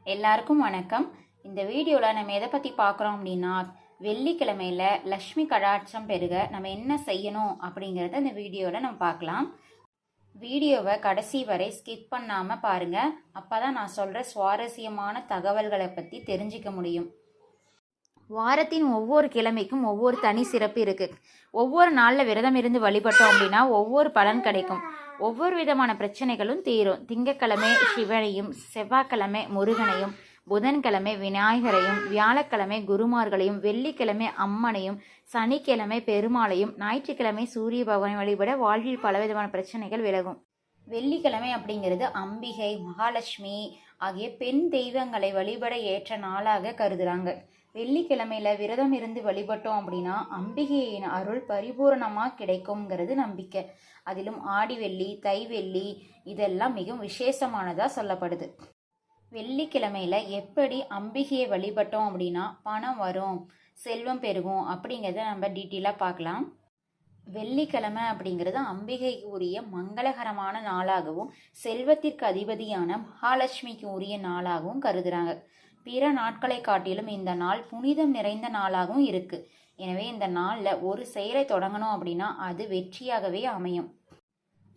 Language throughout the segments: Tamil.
எல்லாருக்கும் வணக்கம். இந்த வீடியோவில் நம்ம எதை பற்றி பார்க்குறோம் அப்படின்னா, வெள்ளிக்கிழமையில் லக்ஷ்மி கடாட்சம் பெருக நம்ம என்ன செய்யணும் அப்படிங்கிறத இந்த வீடியோவில் நம்ம பார்க்கலாம். வீடியோவை கடைசி வரை ஸ்கிப் பண்ணாமல் பாருங்கள். அப்போ தான் நான் சொல்கிற சுவாரஸ்யமான தகவல்களை பற்றி தெரிஞ்சிக்க முடியும். வாரத்தின் ஒவ்வொரு கிழமைக்கும் ஒவ்வொரு தனி சிறப்பு இருக்குது. ஒவ்வொரு நாளில் விரதம் இருந்து வழிபட்டோம் அப்படின்னா ஒவ்வொரு பலன் கிடைக்கும். ஒவ்வொரு விதமான பிரச்சனைகளும் தீரும். திங்கட்கிழமை சிவனையும், செவ்வாய்க்கிழமை முருகனையும், புதன்கிழமை விநாயகரையும், வியாழக்கிழமை குருமார்களையும், வெள்ளிக்கிழமை அம்மனையும், சனிக்கிழமை பெருமாளையும், ஞாயிற்றுக்கிழமை சூரிய பகவானை வழிபட வாழ்வில் பலவிதமான பிரச்சனைகள் விலகும். வெள்ளிக்கிழமை அப்படிங்கிறது அம்பிகை, மகாலட்சுமி ஆகிய பெண் தெய்வங்களை வழிபட ஏற்ற நாளாக கருதுறாங்க. வெள்ளிக்கிழமையில விரதம் இருந்து வழிபட்டோம் அப்படின்னா அம்பிகையின் அருள் பரிபூரணமாக கிடைக்கும்ங்கிறது நம்பிக்கை. அதிலும் ஆடி வெள்ளி, தை வெள்ளி இதெல்லாம் மிகவும் விசேஷமானதாக சொல்லப்படுது. வெள்ளிக்கிழமையில எப்படி அம்பிகையை வழிபட்டோம் அப்படின்னா பணம் வரும், செல்வம் பெருகும் அப்படிங்கிறத நம்ம டீட்டெயிலாக பார்க்கலாம். வெள்ளிக்கிழமை அப்படிங்கிறது அம்பிகைக்கு உரிய மங்களகரமான நாளாகவும் செல்வத்திற்கு அதிபதியான மகாலட்சுமிக்கு உரிய நாளாகவும் கருதுறாங்க. பிற நாட்களை காட்டிலும் இந்த நாள் புனிதம் நிறைந்த நாளாகவும் இருக்குது. எனவே இந்த நாளில் ஒரு செயலை தொடங்கணும் அப்படின்னா அது வெற்றியாகவே அமையும்.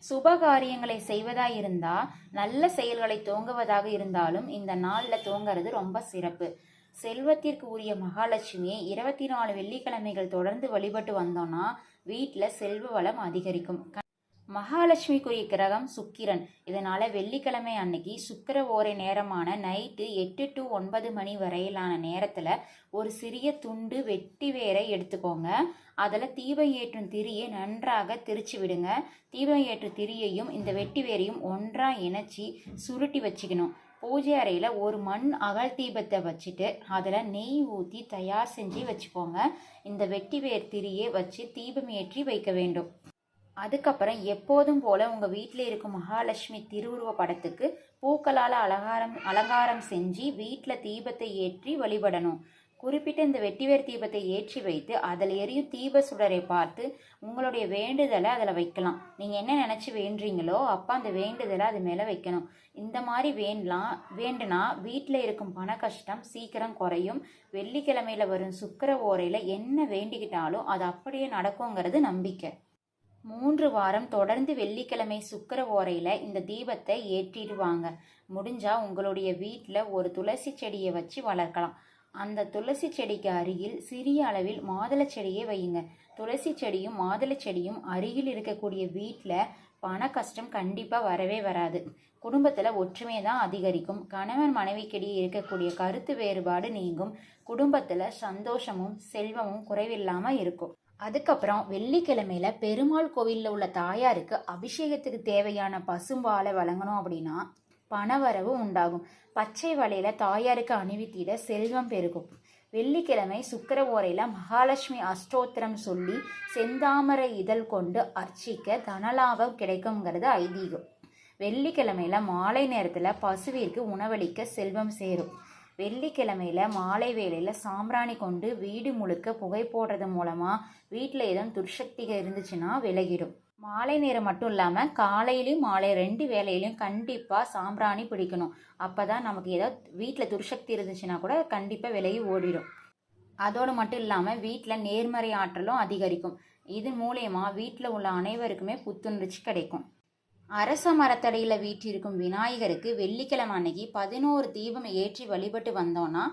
சுப காரியங்களை செய்வதாக இருந்தால், நல்ல செயல்களை துவங்குவதாக இருந்தாலும் இந்த நாளில் துவங்கிறது ரொம்ப சிறப்பு. செல்வத்திற்கு உரிய மகாலட்சுமியை 24 வெள்ளிக்கிழமைகள் தொடர்ந்து வழிபட்டு வந்தோம்னா வீட்டில் செல்வ வளம் அதிகரிக்கும். மகாலட்சுமிக்குரிய கிரகம் சுக்கிரன். இதனால வெள்ளிக்கிழமை அன்னைக்கு சுக்கிர ஓரை நேரமான நைட்டு 8 to 9 மணி வரையிலான நேரத்தில் ஒரு சிறிய துண்டு வெட்டி வேரை எடுத்துக்கோங்க. அதில் தீபம் ஏற்றும் திரியை நன்றாக திரிச்சு விடுங்க. தீபம் ஏற்றும் திரியையும் இந்த வெட்டி வேரையும் ஒன்றாக இணைச்சி சுருட்டி வச்சுக்கணும். பூஜை அறையில் ஒரு மண் அகல் தீபத்தை வச்சுட்டு அதில் நெய் ஊற்றி தயார் செஞ்சு வச்சுக்கோங்க. இந்த வெட்டி வேர் திரியை வச்சு தீபம் ஏற்றி வைக்க வேண்டும். அதுக்கப்புறம் எப்போதும் போல் உங்கள் வீட்டில் இருக்கும் மகாலட்சுமி திருவுருவ படத்துக்கு பூக்களால் அலங்காரம் செஞ்சு வீட்டில் தீபத்தை ஏற்றி வழிபடணும். குறிப்பிட்ட இந்த வெட்டிவேர் தீபத்தை ஏற்றி வைத்து அதில் எரியும் தீப சுடரை பார்த்து உங்களுடைய வேண்டுதலை அதில் வைக்கலாம். நீங்கள் என்ன நினச்சி வேண்டுறீங்களோ அப்போ அந்த வேண்டுதலை அது மேலே வைக்கணும். இந்த மாதிரி வேண்டுனா வீட்டில் இருக்கும் பண கஷ்டம் சீக்கிரம் குறையும். வெள்ளிக்கிழமையில் வரும் சுக்கிர ஓரையில் என்ன வேண்டிக்கிட்டாலும் அது அப்படியே நடக்குங்கிறது நம்பிக்கை. 3 வாரம் தொடர்ந்து வெள்ளிக்கிழமை சுக்கிர ஓரையில் இந்த தீபத்தை ஏற்றிடுவாங்க. முடிஞ்சால் உங்களுடைய வீட்டில் ஒரு துளசி செடியை வச்சு வளர்க்கலாம். அந்த துளசி செடிக்கு அருகில் சிறிய அளவில் மாதுளை செடியை வையுங்க. துளசி செடியும் மாதுளை செடியும் அருகில் இருக்கக்கூடிய வீட்டில் பண கஷ்டம் கண்டிப்பாக வரவே வராது. குடும்பத்தில் ஒற்றுமை தான் அதிகரிக்கும். கணவன் மனைவிக்கிடையே இருக்கக்கூடிய கருத்து வேறுபாடு நீங்கும். குடும்பத்தில் சந்தோஷமும் செல்வமும் குறைவில்லாமல் இருக்கும். அதுக்கப்புறம் வெள்ளிக்கிழமையில பெருமாள் கோவிலில் உள்ள தாயாருக்கு அபிஷேகத்துக்கு தேவையான பசும்பாலை வழங்கணும் அப்படின்னா பணவரவு உண்டாகும். பச்சை வலையில தாயாருக்கு அணிவித்திட செல்வம் பெருகும். வெள்ளிக்கிழமை சுக்கிர ஓரையில் மகாலட்சுமி அஷ்டோத்திரம் சொல்லி செந்தாமரை இதழ் கொண்டு அர்ச்சிக்க தனலாபம் கிடைக்குங்கிறது ஐதீகம். வெள்ளிக்கிழமையில மாலை நேரத்தில் பசுவிற்கு உணவளிக்க செல்வம் சேரும். வெள்ளிக்கிழமையில மாலை வேளையில் சாம்பிராணி கொண்டு வீடு முழுக்க புகை போடுறது மூலமாக வீட்டில் ஏதும் துர்சக்திகள் இருந்துச்சுன்னா விலகிடும். மாலை நேரம் மட்டும் இல்லாமல் காலையிலையும் மாலை 2 வேளையிலையும் கண்டிப்பாக சாம்பிராணி பிடிக்கணும். அப்போ தான் நமக்கு ஏதாவது வீட்டில் துர்சக்தி இருந்துச்சுன்னா கூட கண்டிப்பாக விலகி ஓடிடும். அதோடு மட்டும் இல்லாமல் வீட்டில் நேர்மறை ஆற்றலும் அதிகரிக்கும். இது மூலயமா வீட்டில் உள்ள அனைவருக்குமே புத்துணர்ச்சி கிடைக்கும். அரச மரத்தடியில் வீற்றிருக்கும் விநாயகருக்கு வெள்ளிக்கிழமை அன்னைக்கு 11 தீபம் ஏற்றி வழிபட்டு வந்தோன்னா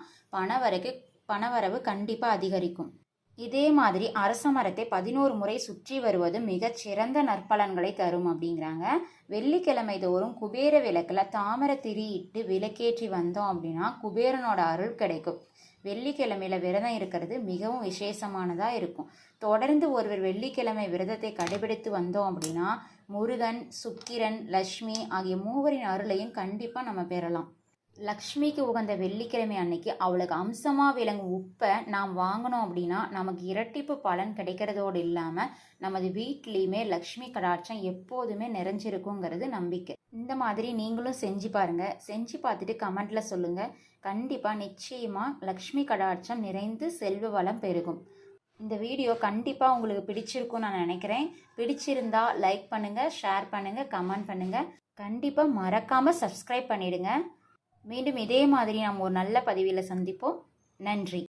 பணவரவு கண்டிப்பாக அதிகரிக்கும். இதே மாதிரி அரச மரத்தை 11 முறை சுற்றி வருவது மிகச்சிறந்த நற்பலன்களை தரும் அப்படிங்கிறாங்க. வெள்ளிக்கிழமை தோறும் குபேர விளக்கில் தாமரை திரியிட்டு விளக்கேற்றி வந்தோம் அப்படின்னா குபேரனோட அருள் கிடைக்கும். வெள்ளிக்கிழமையில விரதம் இருக்கிறது மிகவும் விசேஷமானதாக இருக்கும். தொடர்ந்து ஒருவர் வெள்ளிக்கிழமை விரதத்தை கடைபிடித்து வந்தோம் அப்படின்னா முருகன், சுக்கிரன், லக்ஷ்மி ஆகிய மூவரின் அருளையும் கண்டிப்பாக நம்ம பெறலாம். லக்ஷ்மிக்கு உகந்த வெள்ளிக்கிழமை அன்னைக்கு அவளுக்கு அம்சமாக விளங்கும் உப்பை நாம் வாங்கினோம் அப்படின்னா நமக்கு இரட்டிப்பு பலன் கிடைக்கிறதோடு இல்லாமல் நமது வீட்லேயுமே லக்ஷ்மி கடாட்சம் எப்போதுமே நிறைஞ்சிருக்குங்கிறது நம்பிக்கை. இந்த மாதிரி நீங்களும் செஞ்சு பாருங்கள். செஞ்சு பார்த்துட்டு கமெண்ட்டில் சொல்லுங்கள். கண்டிப்பாக நிச்சயமாக லக்ஷ்மி கடாட்சம் நிறைந்து செல்வ வளம் பெருகும். இந்த வீடியோ கண்டிப்பாக உங்களுக்கு பிடிச்சிருக்கும்னு நான் நினைக்கிறேன். பிடிச்சிருந்தா லைக் பண்ணுங்கள், ஷேர் பண்ணுங்கள், கமெண்ட் பண்ணுங்கள். கண்டிப்பாக மறக்காமல் சப்ஸ்கிரைப் பண்ணிவிடுங்க. மீண்டும் இதே மாதிரி நாம் ஒரு நல்ல பதிவில் சந்திப்போம். நன்றி.